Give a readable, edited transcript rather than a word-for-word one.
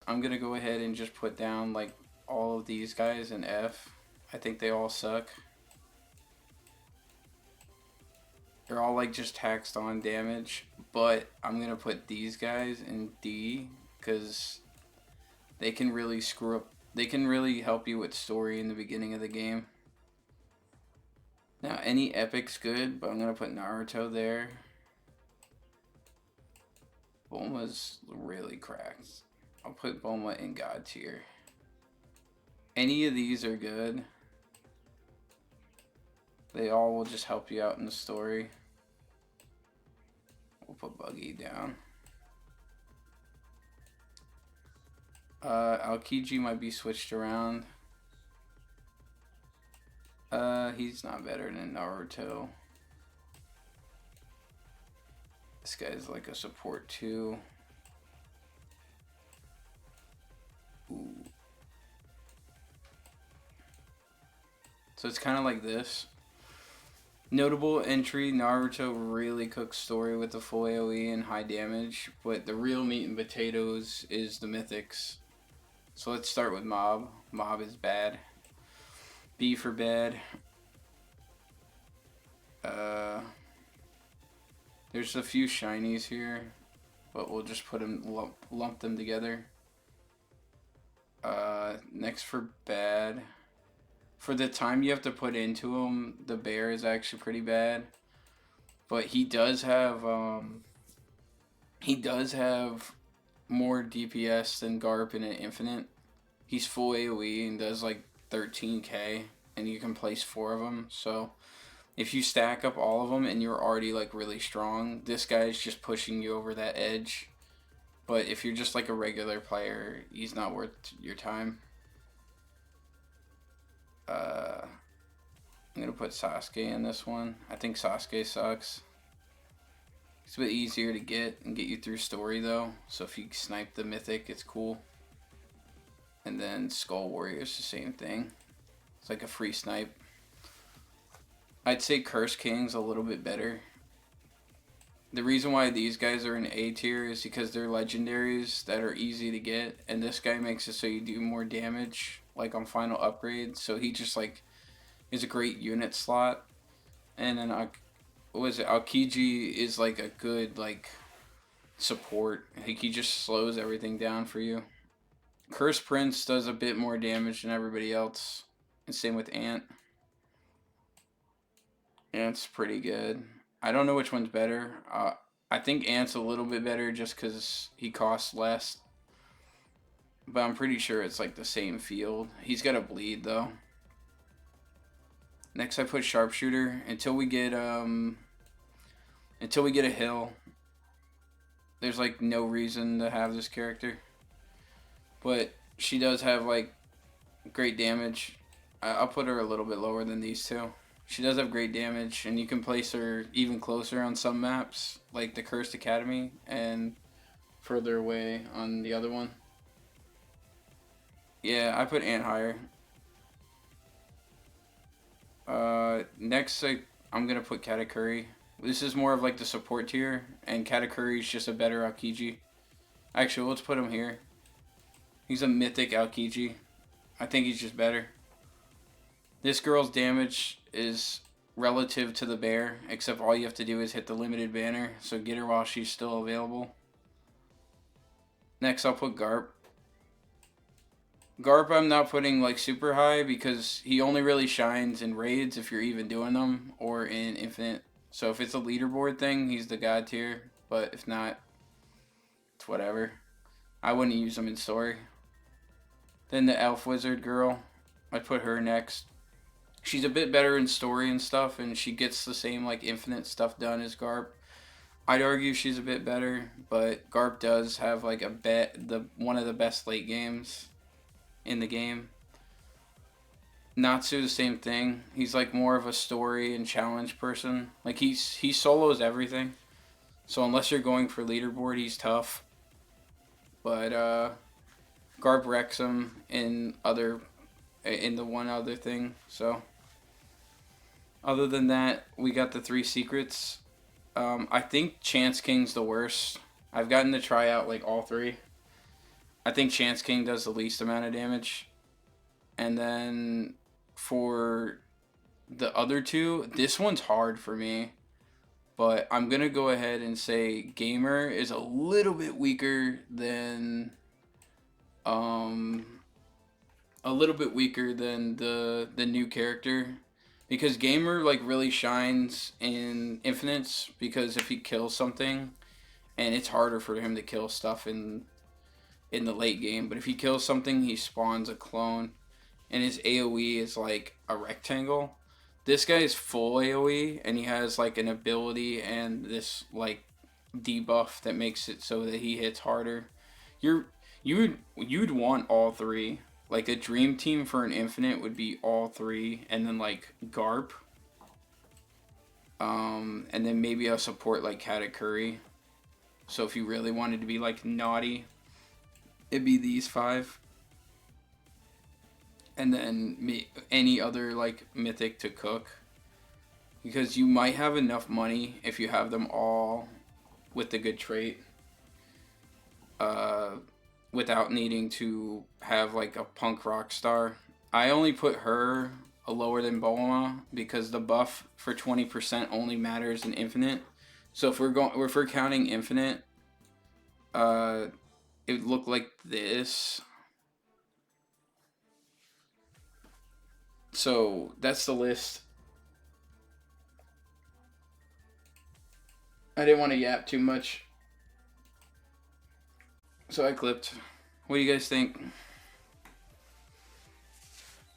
I'm gonna go ahead and just put down like all of these guys in F. I think they all suck. They're all like just taxed on damage, but I'm gonna put these guys in D because they can really screw up. They can really help you with story in the beginning of the game. Now, any epic's good, but I'm gonna put Naruto there. Bulma's really cracked. I'll put Bulma in God tier. Any of these are good. They all will just help you out in the story. We'll put Buggy down. Aokiji might be switched around. He's not better than Naruto. This guy's like a support too. Ooh. So it's kind of like this. Notable entry, Naruto really cooks story with the full AoE and high damage, but the real meat and potatoes is the mythics. So let's start with Mob. Mob is bad. B for bad. There's a few shinies here, but we'll just put them, lump them together. Next for bad. For the time you have to put into him, the bear is actually pretty bad. But he does have more DPS than Garp in an Infinite. He's full AoE and does like 13k, and you can place 4 of them. So if you stack up all of them and you're already like really strong, this guy is just pushing you over that edge. But if you're just like a regular player, he's not worth your time. I'm gonna put Sasuke in this one. I think Sasuke sucks. It's a bit easier to get and get you through story though. So if you snipe the mythic, it's cool. And then Skull Warrior is the same thing. It's like a free snipe. I'd say Curse King's a little bit better. The reason why these guys are in A tier is because they're legendaries that are easy to get, and this guy makes it so you do more damage, like on final upgrade. So he just like is a great unit slot, and then Aokiji is like a good like support. Like he just slows everything down for you. Curse Prince does a bit more damage than everybody else, and same with Ant. Ant's pretty good. I don't know which one's better. I think Ant's a little bit better just because he costs less. But I'm pretty sure it's like the same field. He's got a bleed though. Next I put Sharpshooter until we get a hill. There's like no reason to have this character. But she does have like great damage. I'll put her a little bit lower than these two. She does have great damage, and you can place her even closer on some maps, like the Cursed Academy, and further away on the other one. Yeah, I put Ant higher. Next, I'm going to put Katakuri. This is more of like the support tier, and Katakuri is just a better Aokiji. Actually, let's put him here. He's a mythic Aokiji. I think he's just better. This girl's damage is relative to the bear, except all you have to do is hit the limited banner, so get her while she's still available. Next, I'll put Garp. Garp I'm not putting like super high because he only really shines in raids if you're even doing them, or in Infinite. So if it's a leaderboard thing, he's the god tier, but if not, it's whatever. I wouldn't use him in story. Then the Elf Wizard girl, I'd put her next. She's a bit better in story and stuff, and she gets the same like Infinite stuff done as Garp. I'd argue she's a bit better, but Garp does have like one of the best late games in the game. Natsu, the same thing. He's like more of a story and challenge person. Like he solos everything. So unless you're going for leaderboard, he's tough. But Garp wrecks him in the one other thing. So other than that, we got the 3 secrets. I think Chance King's the worst. I've gotten to try out like all 3. I think Chance King does the least amount of damage. And then for the other two, this one's hard for me. But I'm going to go ahead and say Gamer is a little bit weaker than the new character, because Gamer like really shines in Infinites, because if he kills something, and it's harder for him to kill stuff in the late game, but if he kills something, he spawns a clone, and his AoE is like a rectangle. This guy is full AoE, and he has like an ability and this like debuff that makes it so that he hits harder. You'd want all three. Like a dream team for an Infinite would be all three, and then like Garp, and then maybe a support like Katakuri. So if you really wanted to be like naughty, it'd be these five, and then any other like mythic to cook, because you might have enough money if you have them all with the good trait, without needing to have like a punk rock star. I only put her a lower than Bulma because the buff for 20% only matters in Infinite. So if we're counting Infinite, it would look like this. So that's the list. I didn't want to yap too much, so I clipped. What do you guys think?